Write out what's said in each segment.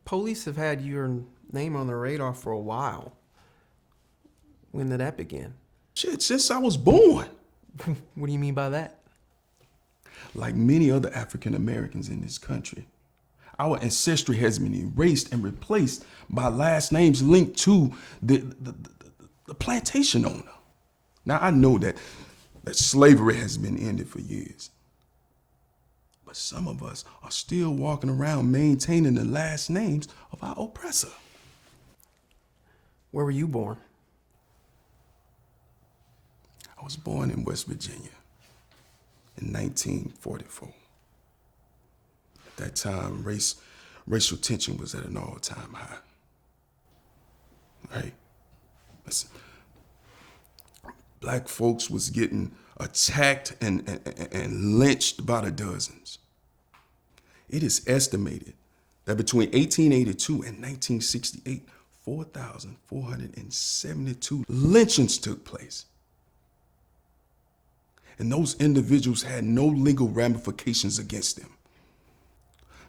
Police have had your name on the radar for a while. When did that begin? Shit, since I was born. What do you mean by that? Like many other African Americans in this country, our ancestry has been erased and replaced by last names linked to the plantation owner. Now, I know that slavery has been ended for years, but some of us are still walking around maintaining the last names of our oppressor. Where were you born? I was born in West Virginia in 1944. At that time, racial tension was at an all-time high. Right? Listen, black folks was getting attacked and lynched by the dozens. It is estimated that between 1882 and 1968, 4,472 lynchings took place. And those individuals had no legal ramifications against them.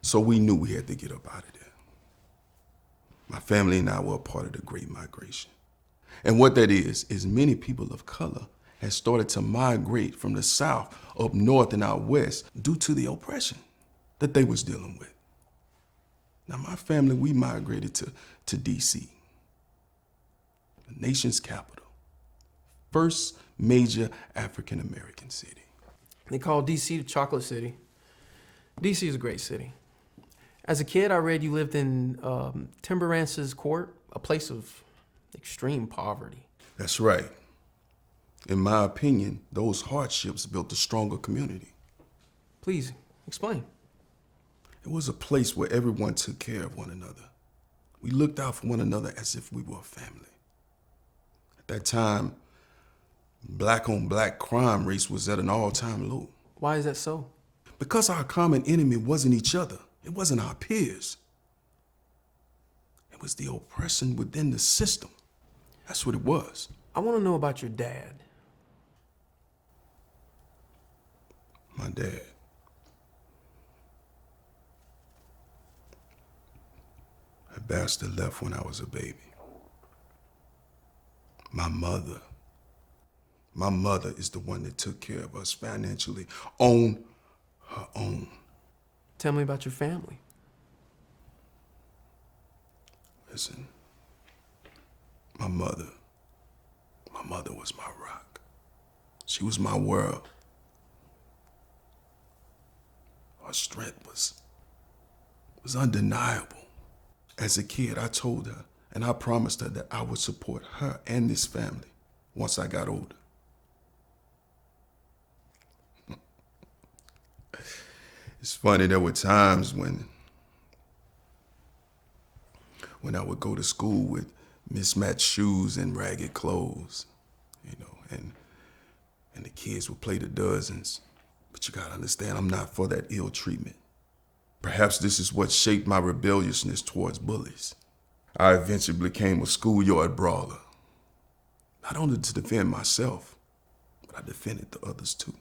So we knew we had to get up out of there. My family and I were a part of the Great Migration. And what that is many people of color had started to migrate from the South up north and out west due to the oppression that they was dealing with. Now, my family, we migrated to D.C., the nation's capital, first major African-American city. They call D.C. the Chocolate City. D.C. is a great city. As a kid, I read you lived in Timberance's Court, a place of extreme poverty. That's right. In my opinion, those hardships built a stronger community. Please, explain. It was a place where everyone took care of one another. We looked out for one another as if we were a family. At that time, black-on-black crime rates was at an all-time low. Why is that so? Because our common enemy wasn't each other. It wasn't our peers. It was the oppression within the system. That's what it was. I want to know about your dad. My dad. That bastard left when I was a baby. My mother is the one that took care of us financially on her own. Tell me about your family. Listen, my mother was my rock. She was my world. Her strength was undeniable. As a kid, I told her and I promised her that I would support her and this family once I got older. It's funny, there were times when I would go to school with mismatched shoes and ragged clothes, and the kids would play the dozens. But you gotta understand, I'm not for that ill treatment. Perhaps this is what shaped my rebelliousness towards bullies. I eventually became a schoolyard brawler. Not only to defend myself, but I defended the others too.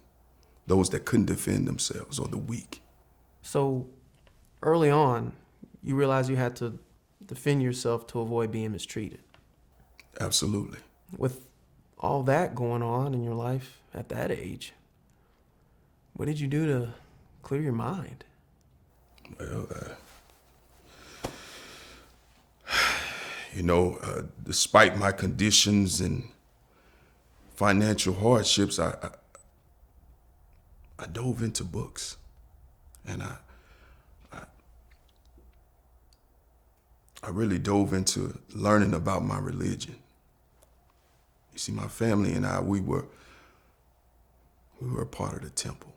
Those that couldn't defend themselves or the weak. So, early on, you realized you had to defend yourself to avoid being mistreated. Absolutely. With all that going on in your life at that age, what did you do to clear your mind? Well, despite my conditions and financial hardships, I dove into books, and I really dove into learning about my religion. You see, my family and I, we were a part of the temple.